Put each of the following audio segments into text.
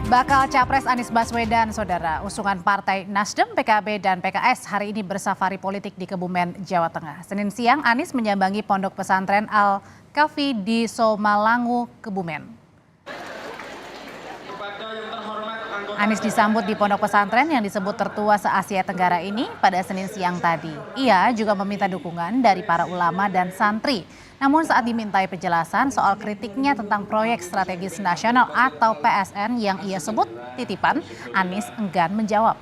Bakal Capres Anies Baswedan, Saudara, usungan Partai Nasdem, PKB, dan PKS hari ini bersafari politik di Kebumen, Jawa Tengah. Senin siang, Anies menyambangi Pondok Pesantren Al-Kafi di Somalangu, Kebumen. Anies disambut di pondok pesantren yang disebut tertua se-Asia Tenggara ini pada Senin siang tadi. Ia juga meminta dukungan dari para ulama dan santri. Namun saat dimintai penjelasan soal kritiknya tentang proyek strategis nasional atau PSN yang ia sebut titipan, Anies enggan menjawab.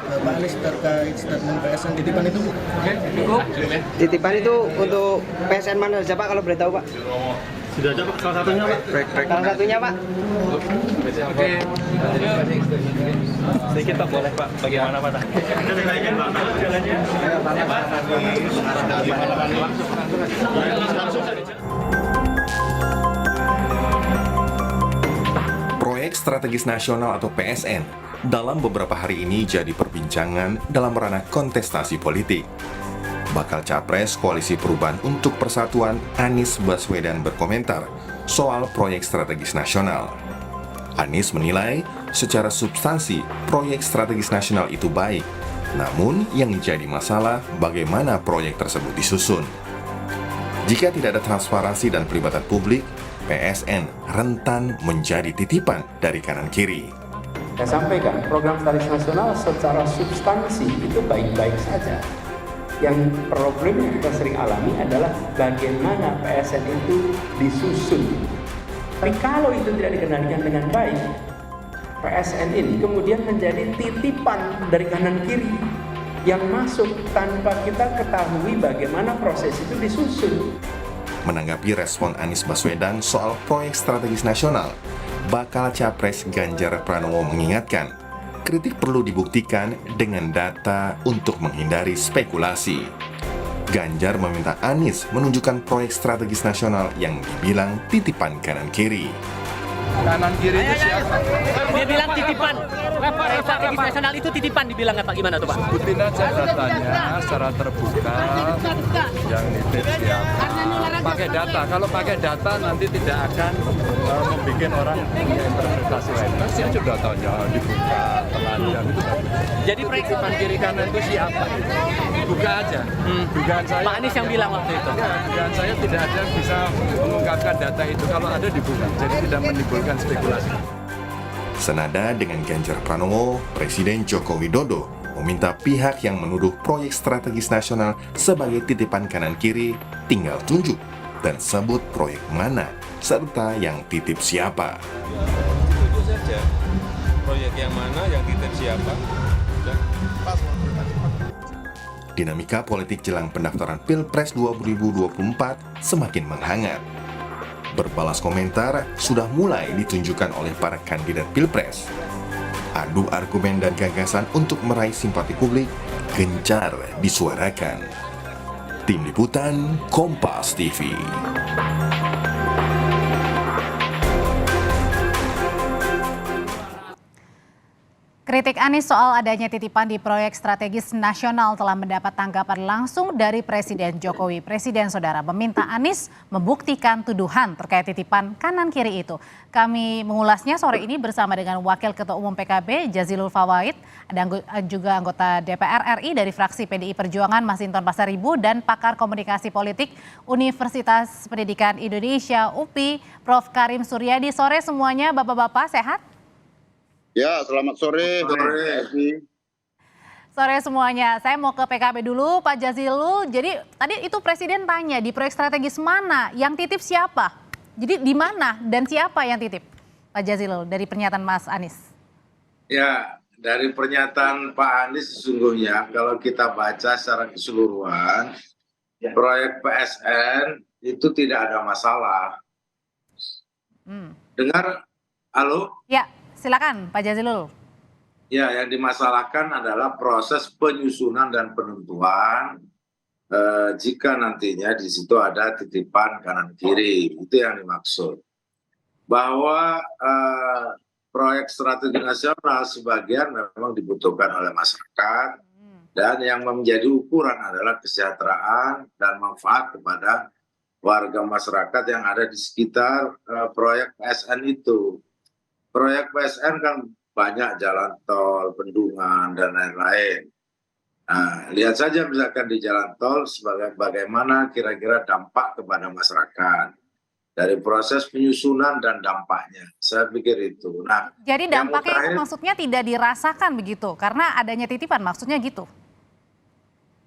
Pak Anies terkait statement PSN titipan itu, Bu? Titipan itu untuk PSN mana saja Pak kalau boleh tahu Pak? Sudah ada Pak, salah satunya Pak. Salah satunya Pak. Oke. Sedikit Pak boleh Pak, bagaimana Pak? Kita selesaikan Pak, jalannya. Proyek Strategis Nasional atau PSN dalam beberapa hari ini jadi perbincangan dalam ranah kontestasi politik. Bakal Capres Koalisi Perubahan untuk Persatuan Anies Baswedan berkomentar soal proyek strategis nasional. Anies menilai secara substansi proyek strategis nasional itu baik, namun yang jadi masalah bagaimana proyek tersebut disusun. Jika tidak ada transparansi dan pelibatan publik, PSN rentan menjadi titipan dari kanan kiri. Saya sampaikan program strategis nasional secara substansi itu baik-baik saja. Yang problem yang kita sering alami adalah bagaimana PSN itu disusun. Tapi kalau itu tidak dikendalikan dengan baik, PSN ini kemudian menjadi titipan dari kanan kiri yang masuk tanpa kita ketahui bagaimana proses itu disusun. Menanggapi respon Anies Baswedan soal proyek strategis nasional, bakal Capres Ganjar Pranowo mengingatkan, kritik perlu dibuktikan dengan data untuk menghindari spekulasi. Ganjar meminta Anies menunjukkan proyek strategis nasional yang dibilang titipan kanan kiri. Kanan kiri itu siapa? Dia bilang titipan. Proyek strategis nasional itu titipan dibilang apa gimana tuh Pak? Sebutin aja datanya secara terbuka. Yang nitip siapa? Pakai data. Kalau pakai data nanti tidak akan membuat orang punya interpretasi lain. Kasih aja datanya dibuka, telanjang itu. Jadi proyek Titipan kiri kanan itu siapa? Buka aja. Dugaan saya. Pak Anies yang bilang waktu itu. Ya, dugaan saya tidak ada yang bisa mengungkapkan data itu kalau ada dibuka. Jadi tidak menimbulkan spekulasi. Senada dengan Ganjar Pranowo, Presiden Joko Widodo meminta pihak yang menuduh proyek strategis nasional sebagai titipan kanan kiri tinggal tunjuk dan sebut proyek mana serta yang titip siapa. Itu saja proyek yang mana, yang titip siapa. Dinamika politik jelang pendaftaran Pilpres 2024 semakin menghangat. Berbalas komentar sudah mulai ditunjukkan oleh para kandidat Pilpres. Adu argumen dan gagasan untuk meraih simpati publik gencar disuarakan. Tim Liputan Kompas TV. Kritik Anies soal adanya titipan di proyek strategis nasional telah mendapat tanggapan langsung dari Presiden Jokowi. Presiden Saudara meminta Anies membuktikan tuduhan terkait titipan kanan kiri itu. Kami mengulasnya sore ini bersama dengan Wakil Ketua Umum PKB Jazilul Fawait, ada juga anggota DPR RI dari fraksi PDI Perjuangan Masinton Pasaribu dan pakar komunikasi politik Universitas Pendidikan Indonesia UPI Prof. Karim Suryadi. Sore semuanya, Bapak-bapak sehat? Ya, selamat sore. Sore semuanya. Saya mau ke PKB dulu, Pak Jazilul. Jadi tadi itu Presiden tanya di proyek strategis mana, yang titip siapa? Jadi di mana dan siapa yang titip? Pak Jazilul, dari pernyataan Mas Anies. Ya, dari pernyataan Pak Anies sesungguhnya kalau kita baca secara keseluruhan, proyek PSN itu tidak ada masalah. Dengar, halo? Ya. Silakan Pak Jazilul. Ya, yang dimasalahkan adalah proses penyusunan dan penentuan jika nantinya di situ ada titipan kanan kiri, itu yang dimaksud. Bahwa proyek strategi nasional sebagian memang dibutuhkan oleh masyarakat dan yang menjadi ukuran adalah kesejahteraan dan manfaat kepada warga masyarakat yang ada di sekitar proyek PSN itu. Proyek PSN kan banyak jalan tol, bendungan, dan lain-lain. Nah, lihat saja misalkan di jalan tol sebagai bagaimana kira-kira dampak kepada masyarakat dari proses penyusunan dan dampaknya. Saya pikir itu. Nah, Jadi dampaknya itu maksudnya tidak dirasakan begitu karena adanya titipan, maksudnya gitu?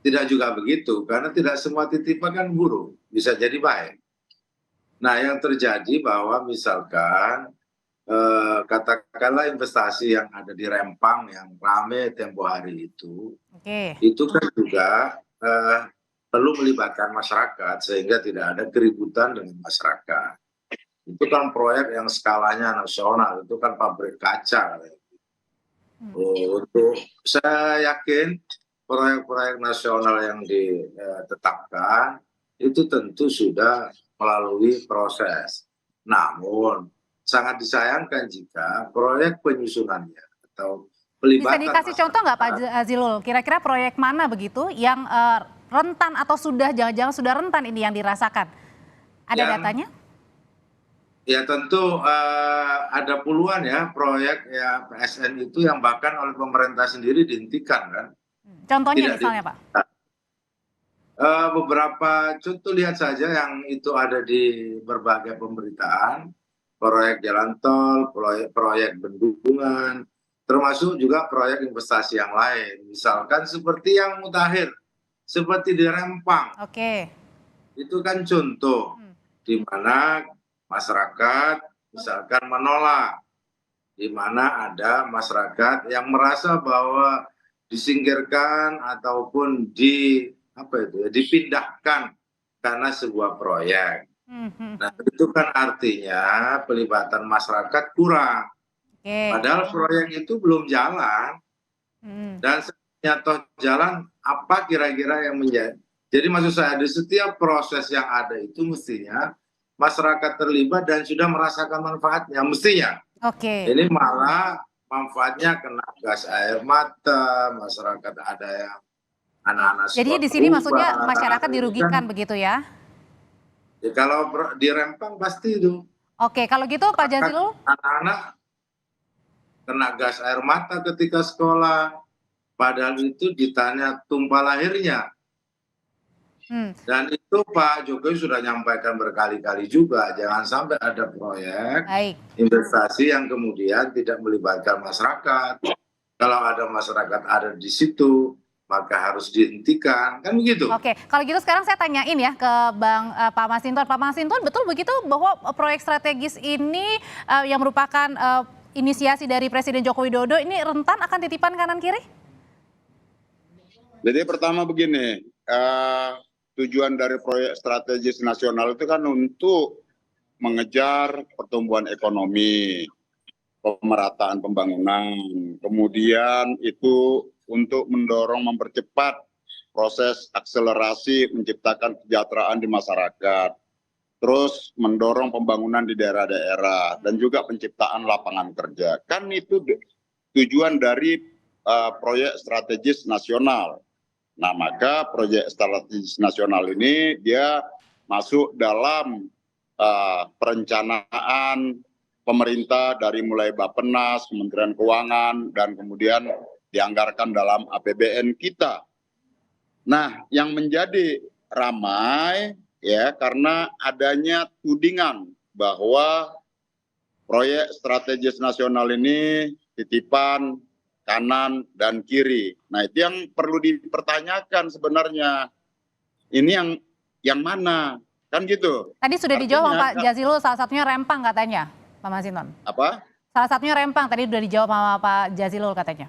tidak juga begitu, karena tidak semua titipan kan buruk, bisa jadi baik. Nah, yang terjadi bahwa misalkan katakanlah investasi yang ada di Rempang yang rame tempo hari itu kan juga perlu melibatkan masyarakat sehingga tidak ada keributan dengan masyarakat. Itu kan proyek yang skalanya nasional, itu kan pabrik kaca. Untuk saya yakin proyek-proyek nasional yang ditetapkan itu tentu sudah melalui proses. Namun sangat disayangkan jika proyek penyusunannya atau pelibatan. Bisa dikasih contoh nggak Pak Jazilul? Kira-kira proyek mana begitu yang rentan atau jangan-jangan sudah rentan ini yang dirasakan? Ada datanya? Ya tentu ada puluhan ya proyek ya PSN itu yang bahkan oleh pemerintah sendiri dihentikan kan. Contohnya misalnya Pak? Beberapa contoh lihat saja yang itu ada di berbagai pemberitaan, proyek jalan tol, proyek bendungan, termasuk juga proyek investasi yang lain. Misalkan seperti yang mutakhir, seperti di Rempang. Itu kan contoh di mana masyarakat misalkan menolak, di mana ada masyarakat yang merasa bahwa disingkirkan ataupun dipindahkan karena sebuah proyek. Nah, itu kan artinya pelibatan masyarakat kurang. Padahal proyek itu belum jalan. Dan toh jalan, apa kira-kira yang menjadi. Jadi maksud saya di setiap proses yang ada itu mestinya masyarakat terlibat dan sudah merasakan manfaatnya, mestinya. Ini malah manfaatnya kena gas air mata, masyarakat ada yang anak-anak sekolah. Jadi di sini maksudnya masyarakat dirugikan begitu ya? Ya kalau di Rempang pasti itu. Kalau gitu Pak Jazilul? Anak-anak kena gas air mata ketika sekolah, padahal itu ditanya tumpah lahirnya. Dan itu Pak Jokowi sudah nyampaikan berkali-kali juga, jangan sampai ada proyek investasi yang kemudian tidak melibatkan masyarakat. Kalau ada masyarakat ada di situ, maka harus dihentikan, kan begitu. Kalau gitu sekarang saya tanyain ya ke Pak Masinton. Pak Masinton, betul begitu bahwa proyek strategis ini yang merupakan inisiasi dari Presiden Joko Widodo ini rentan akan titipan kanan kiri? Jadi pertama begini, tujuan dari proyek strategis nasional itu kan untuk mengejar pertumbuhan ekonomi, pemerataan pembangunan, kemudian itu untuk mendorong mempercepat proses akselerasi menciptakan kesejahteraan di masyarakat, terus mendorong pembangunan di daerah-daerah dan juga penciptaan lapangan kerja. Kan itu tujuan dari proyek strategis nasional. Nah, maka proyek strategis nasional ini dia masuk dalam perencanaan pemerintah dari mulai Bappenas, Kementerian Keuangan, dan kemudian dianggarkan dalam APBN kita. Nah, yang menjadi ramai ya karena adanya tudingan bahwa proyek strategis nasional ini titipan kanan dan kiri. Nah, itu yang perlu dipertanyakan sebenarnya. Ini yang mana? Kan gitu. Tadi sudah dijawab sama Pak Jazilul, salah satunya Rempang katanya, Pak Masinton. Apa? Salah satunya Rempang, tadi sudah dijawab sama Pak Jazilul katanya.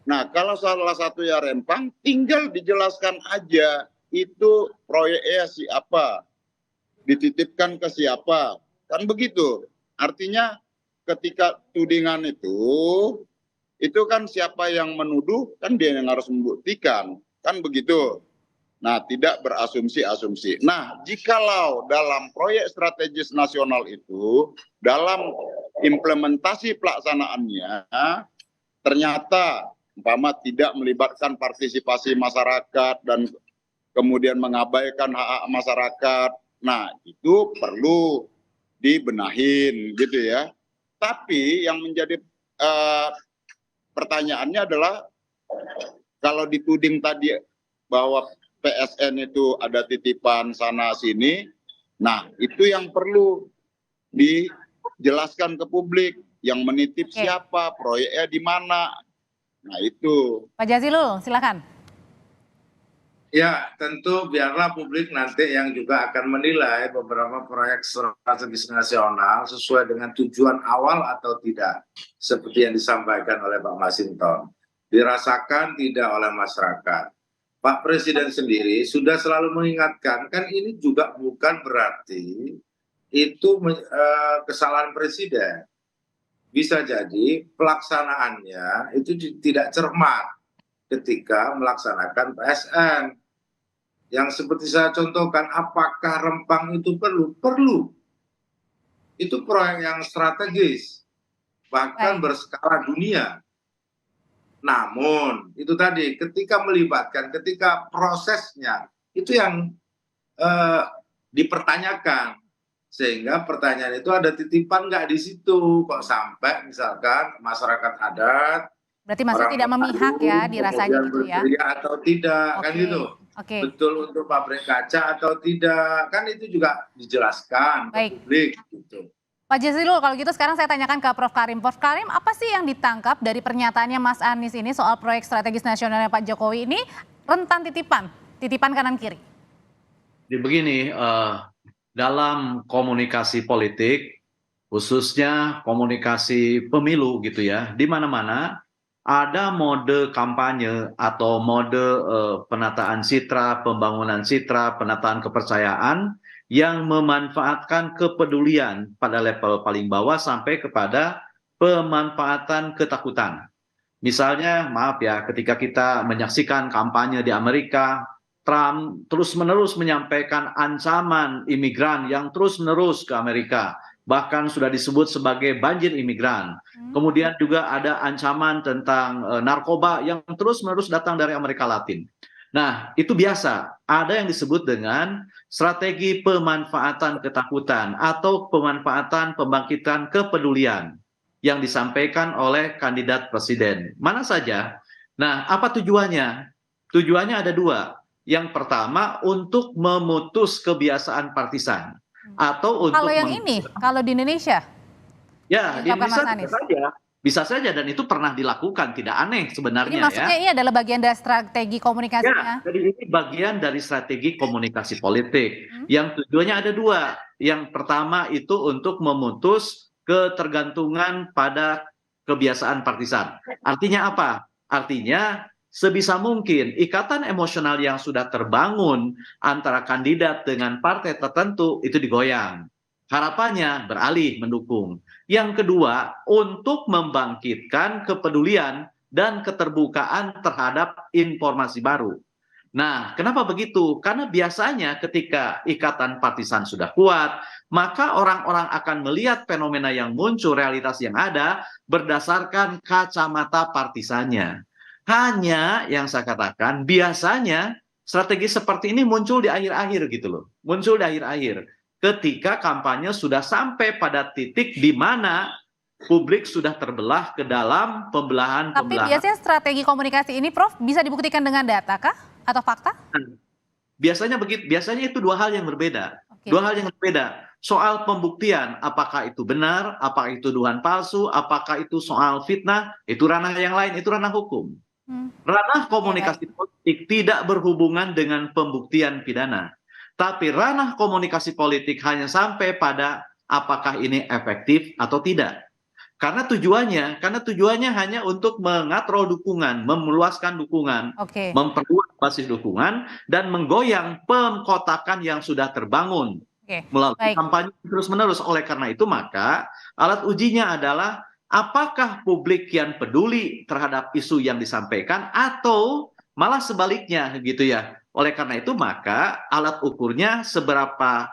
Nah, kalau salah satunya Rempang, tinggal dijelaskan aja itu proyeknya siapa, dititipkan ke siapa, kan begitu. Artinya ketika tudingan itu kan siapa yang menuduh, kan dia yang harus membuktikan, kan begitu. Nah, tidak berasumsi-asumsi. Nah, jikalau dalam proyek strategis nasional itu, dalam implementasi pelaksanaannya, ternyata umpama tidak melibatkan partisipasi masyarakat dan kemudian mengabaikan hak-hak masyarakat, Nah, itu perlu dibenahin gitu ya. Tapi yang menjadi pertanyaannya adalah kalau dituding tadi bahwa PSN itu ada titipan sana sini, nah itu yang perlu dijelaskan ke publik, yang menitip siapa, proyeknya di mana. Nah itu. Pak Jazilul, silakan. Ya, tentu biarlah publik nanti yang juga akan menilai beberapa proyek strategis nasional sesuai dengan tujuan awal atau tidak. Seperti yang disampaikan oleh Pak Masinton. Dirasakan tidak oleh masyarakat. Pak Presiden sendiri sudah selalu mengingatkan, kan ini juga bukan berarti itu kesalahan Presiden. Bisa jadi pelaksanaannya itu tidak cermat ketika melaksanakan PSN. Yang seperti saya contohkan, apakah Rempang itu perlu? Perlu. Itu proyek yang strategis, bahkan berskala dunia. Namun, itu tadi, ketika melibatkan, ketika prosesnya, itu yang dipertanyakan. Sehingga pertanyaan itu ada titipan nggak di situ? Kok sampai misalkan masyarakat adat, Berarti maksud tidak memihak ya, dirasanya gitu ya? Atau tidak, kan gitu. Betul untuk pabrik kaca atau tidak, kan itu juga dijelaskan ke publik gitu. Pak Jazilul, kalau gitu sekarang saya tanyakan ke Prof. Karim. Prof. Karim, apa sih yang ditangkap dari pernyataannya Mas Anies ini soal proyek strategis nasionalnya Pak Jokowi ini rentan titipan kanan kiri? Jadi begini, dalam komunikasi politik, khususnya komunikasi pemilu gitu ya, di mana-mana ada mode kampanye atau mode penataan citra, pembangunan citra, penataan kepercayaan yang memanfaatkan kepedulian pada level paling bawah sampai kepada pemanfaatan ketakutan. Misalnya, maaf ya, ketika kita menyaksikan kampanye di Amerika, Trump terus-menerus menyampaikan ancaman imigran yang terus-menerus ke Amerika. Bahkan sudah disebut sebagai banjir imigran. Kemudian juga ada ancaman tentang narkoba yang terus-menerus datang dari Amerika Latin. Nah, itu biasa. Ada yang disebut dengan strategi pemanfaatan ketakutan atau pemanfaatan pembangkitan kepedulian yang disampaikan oleh kandidat presiden. Mana saja. Nah, apa tujuannya? Tujuannya ada dua. Yang pertama, untuk memutus kebiasaan partisan. Atau untuk kalau yang ini, kalau di Indonesia? Ya, di Indonesia bisa saja dan itu pernah dilakukan, tidak aneh sebenarnya. Jadi maksudnya ini adalah bagian dari strategi komunikasinya? Ya, jadi ini bagian dari strategi komunikasi politik. Yang tujuannya ada dua. Yang pertama itu untuk memutus ketergantungan pada kebiasaan partisan. Artinya apa? Artinya sebisa mungkin ikatan emosional yang sudah terbangun antara kandidat dengan partai tertentu itu digoyang. Harapannya beralih mendukung. Yang kedua, untuk membangkitkan kepedulian dan keterbukaan terhadap informasi baru. Nah, kenapa begitu? Karena biasanya ketika ikatan partisan sudah kuat, maka orang-orang akan melihat fenomena yang muncul, realitas yang ada, berdasarkan kacamata partisannya. Hanya yang saya katakan, biasanya strategi seperti ini muncul di akhir-akhir gitu loh. Muncul di akhir-akhir. Ketika kampanye sudah sampai pada titik di mana publik sudah terbelah ke dalam pembelahan. Tapi biasanya strategi komunikasi ini, Prof, bisa dibuktikan dengan data kah? Atau fakta? Biasanya begitu. Biasanya itu dua hal yang berbeda. Dua hal yang berbeda. Soal pembuktian, apakah itu benar, apakah itu tuduhan palsu, apakah itu soal fitnah, itu ranah yang lain, itu ranah hukum. Ranah komunikasi politik tidak berhubungan dengan pembuktian pidana. Tapi ranah komunikasi politik hanya sampai pada apakah ini efektif atau tidak. Karena tujuannya hanya untuk mengatrol dukungan, meluaskan dukungan, memperluas basis dukungan, dan menggoyang pengkotakan yang sudah terbangun melalui kampanye terus-menerus. Oleh karena itu maka alat ujinya adalah apakah publik yang peduli terhadap isu yang disampaikan atau malah sebaliknya gitu ya. Oleh karena itu maka alat ukurnya seberapa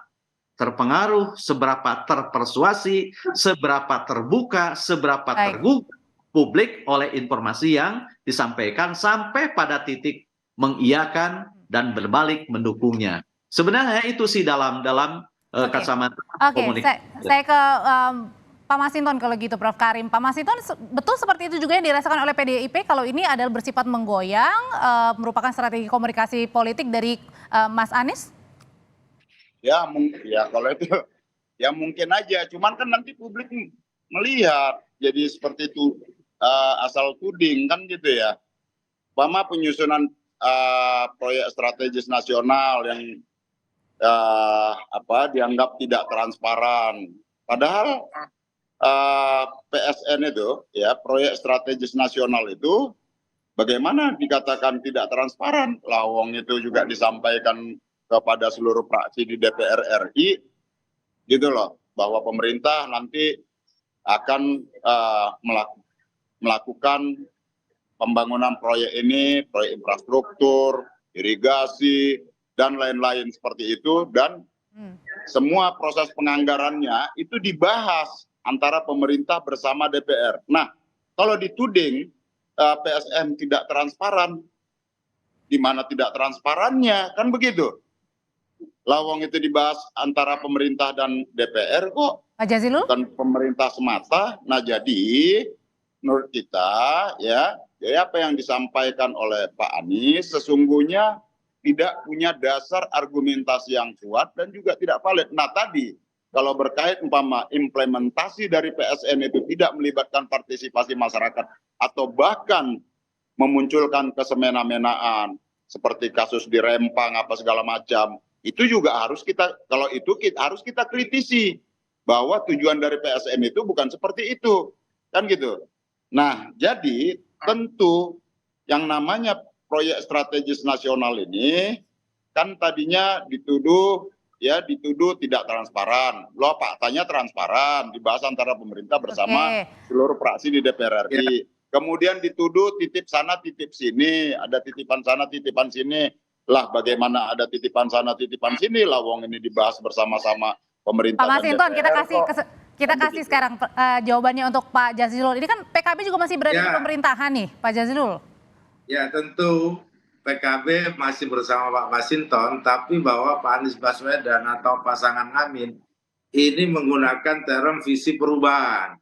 terpengaruh, seberapa terpersuasi, seberapa terbuka, seberapa tergugah publik oleh informasi yang disampaikan sampai pada titik mengiyakan dan berbalik mendukungnya. Sebenarnya itu sih dalam kacamata komunikasi. Saya ke Pak Masinton kalau gitu, Prof. Karim. Pak Masinton, betul seperti itu juga yang dirasakan oleh PDIP kalau ini adalah bersifat menggoyang, merupakan strategi komunikasi politik dari Mas Anies? Ya kalau itu ya mungkin aja, cuman kan nanti publik melihat jadi seperti itu asal tuding kan gitu ya. Umpama penyusunan proyek strategis nasional yang dianggap tidak transparan, padahal PSN itu ya proyek strategis nasional itu bagaimana dikatakan tidak transparan? Lawang itu juga disampaikan kepada seluruh fraksi di DPR RI gitu loh, bahwa pemerintah nanti akan melakukan pembangunan proyek ini, proyek infrastruktur, irigasi, dan lain-lain seperti itu, dan semua proses penganggarannya itu dibahas antara pemerintah bersama DPR. Nah, kalau dituding PSN tidak transparan, di mana tidak transparannya, kan begitu? Lawang itu dibahas antara pemerintah dan DPR kok, Pak Jazilul? bukan pemerintah semata. Nah, jadi menurut kita ya apa yang disampaikan oleh Pak Anies sesungguhnya tidak punya dasar argumentasi yang kuat dan juga tidak valid. Nah, tadi kalau berkait umpama implementasi dari PSN itu tidak melibatkan partisipasi masyarakat atau bahkan memunculkan kesemena-menaan seperti kasus di Rempang apa segala macam, itu juga harus kita, kalau itu harus kita kritisi bahwa tujuan dari PSN itu bukan seperti itu, kan gitu. Nah, jadi tentu yang namanya proyek strategis nasional ini kan tadinya dituduh tidak transparan. Loh, faktanya transparan, dibahas antara pemerintah bersama seluruh fraksi di DPR RI. Kemudian dituduh titip sana titip sini, ada titipan sana titipan sini. Lah bagaimana ada titipan sana titipan sini, lawang ini dibahas bersama-sama pemerintah. Pak Masinton, kita kasih sekarang jawabannya untuk Pak Jazilul. Ini kan PKB juga masih berada di pemerintahan nih, Pak Jazilul. Ya tentu PKB masih bersama Pak Masinton, tapi bahwa Pak Anies Baswedan atau pasangan Amin ini menggunakan term visi perubahan.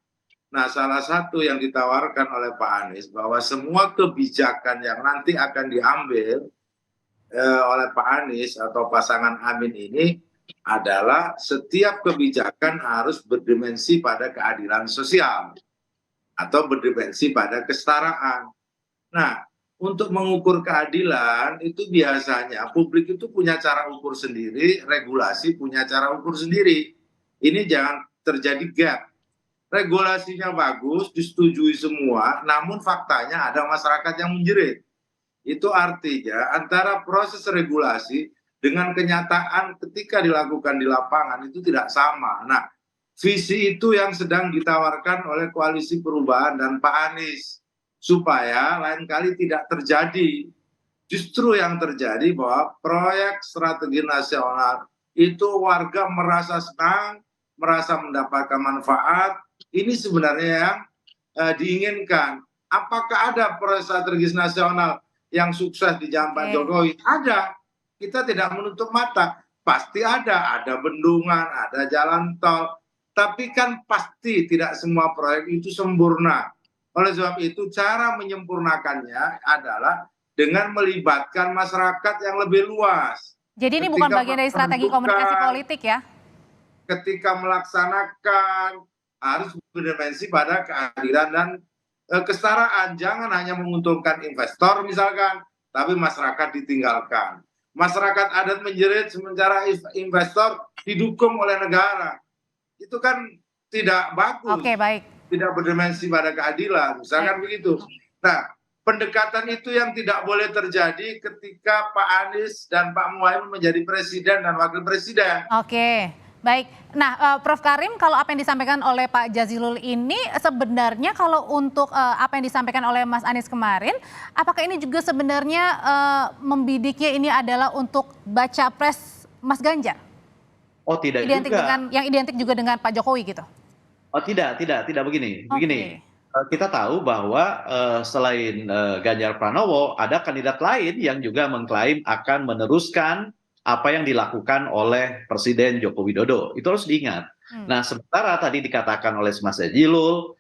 Nah, salah satu yang ditawarkan oleh Pak Anies bahwa semua kebijakan yang nanti akan diambil oleh Pak Anies atau pasangan Amin ini adalah setiap kebijakan harus berdimensi pada keadilan sosial atau berdimensi pada kesetaraan. Nah, untuk mengukur keadilan itu biasanya publik itu punya cara ukur sendiri, regulasi punya cara ukur sendiri. Ini jangan terjadi gap. Regulasinya bagus, disetujui semua, namun faktanya ada masyarakat yang menjerit. Itu artinya antara proses regulasi dengan kenyataan ketika dilakukan di lapangan itu tidak sama. Nah, visi itu yang sedang ditawarkan oleh Koalisi Perubahan dan Pak Anies. Supaya lain kali tidak terjadi. Justru yang terjadi bahwa proyek strategi nasional itu warga merasa senang, merasa mendapatkan manfaat. Ini sebenarnya yang diinginkan. Apakah ada proyek strategis nasional yang sukses di zaman Pak Jokowi? Ada. Kita tidak menutup mata. Pasti ada bendungan, ada jalan tol. Tapi kan pasti tidak semua proyek itu sempurna. Oleh sebab itu cara menyempurnakannya adalah dengan melibatkan masyarakat yang lebih luas. Jadi ini bukan bagian dari strategi komunikasi politik ya? Ketika melaksanakan harus berdimensi pada keadilan dan kesetaraan. Jangan hanya menguntungkan investor misalkan, tapi masyarakat ditinggalkan. Masyarakat adat menjerit sementara investor didukung oleh negara. Itu kan tidak bagus. Oke, baik. Tidak berdimensi pada keadilan, misalkan begitu. Nah, pendekatan itu yang tidak boleh terjadi ketika Pak Anies dan Pak Muhaimin menjadi presiden dan wakil presiden. Oke, baik. Nah, Prof. Karim, kalau apa yang disampaikan oleh Pak Jazilul ini sebenarnya kalau untuk apa yang disampaikan oleh Mas Anies kemarin, apakah ini juga sebenarnya membidiknya ini adalah untuk baca pres Mas Ganjar? Oh, tidak identik juga. Yang identik juga dengan Pak Jokowi gitu? Oh tidak begini. Kita tahu bahwa selain Ganjar Pranowo ada kandidat lain yang juga mengklaim akan meneruskan apa yang dilakukan oleh Presiden Joko Widodo. Itu harus diingat. Nah, sementara tadi dikatakan oleh Mas Jazilul,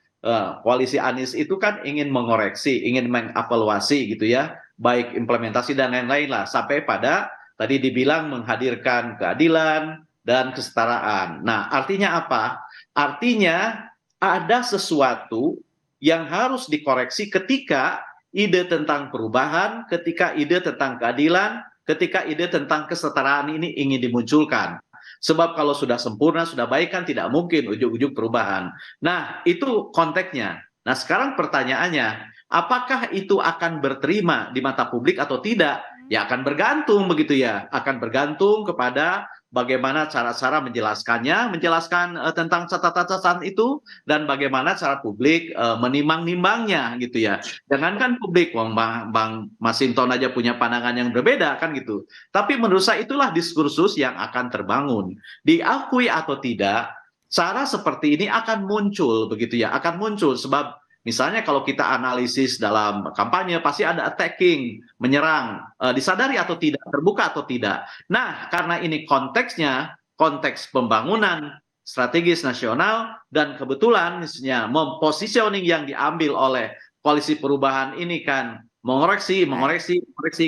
koalisi Anies itu kan ingin mengoreksi, ingin mengevaluasi gitu ya, baik implementasi dan lain-lain lah, sampai pada tadi dibilang menghadirkan keadilan dan kesetaraan. Nah, artinya apa? Artinya ada sesuatu yang harus dikoreksi ketika ide tentang perubahan, ketika ide tentang keadilan, ketika ide tentang kesetaraan ini ingin dimunculkan. Sebab kalau sudah sempurna, sudah baik kan tidak mungkin ujug-ujug perubahan. Nah, itu konteksnya. Nah, sekarang pertanyaannya, apakah itu akan berterima di mata publik atau tidak? Ya akan bergantung begitu ya. Akan bergantung kepada bagaimana cara-cara menjelaskannya, menjelaskan tentang catatan-catatan itu, dan bagaimana cara publik menimang-nimbangnya gitu ya. Jangankan publik, Bang Masinton aja punya pandangan yang berbeda kan gitu. Tapi menurut saya itulah diskursus yang akan terbangun. Diakui atau tidak, cara seperti ini akan muncul begitu ya, akan muncul sebab misalnya kalau kita analisis dalam kampanye pasti ada attacking, menyerang, disadari atau tidak, terbuka atau tidak. Nah, karena ini konteksnya, konteks pembangunan strategis nasional dan kebetulan misalnya mempositioning yang diambil oleh koalisi perubahan ini kan mengoreksi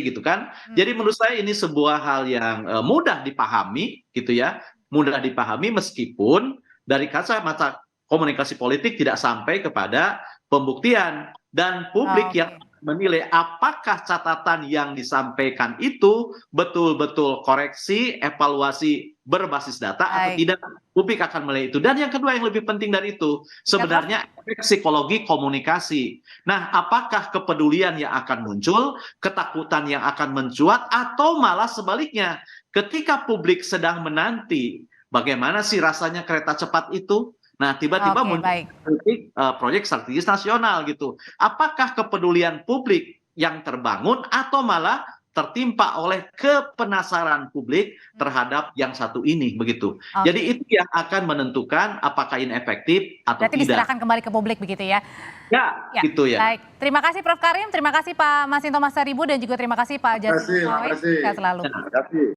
gitu kan. Jadi menurut saya ini sebuah hal yang mudah dipahami gitu ya, mudah dipahami meskipun dari kacamata komunikasi politik tidak sampai kepada pembuktian dan publik yang menilai apakah catatan yang disampaikan itu betul-betul koreksi, evaluasi berbasis data atau tidak, publik akan menilai itu. Dan yang kedua yang lebih penting dari itu, sebenarnya efek psikologi komunikasi. Nah, apakah kepedulian yang akan muncul, ketakutan yang akan mencuat, atau malah sebaliknya, ketika publik sedang menanti bagaimana sih rasanya kereta cepat itu, nah, tiba-tiba muncul kritik proyek strategis nasional gitu. Apakah kepedulian publik yang terbangun atau malah tertimpa oleh kepenasaran publik terhadap yang satu ini begitu. Jadi itu yang akan menentukan apakah ini efektif atau berarti tidak. diserahkan kembali ke publik begitu ya. Ya, gitu ya. Baik, terima kasih Prof Karim, terima kasih Pak Masinton Pasaribu dan juga terima kasih Pak Jazilul. Sehat selalu.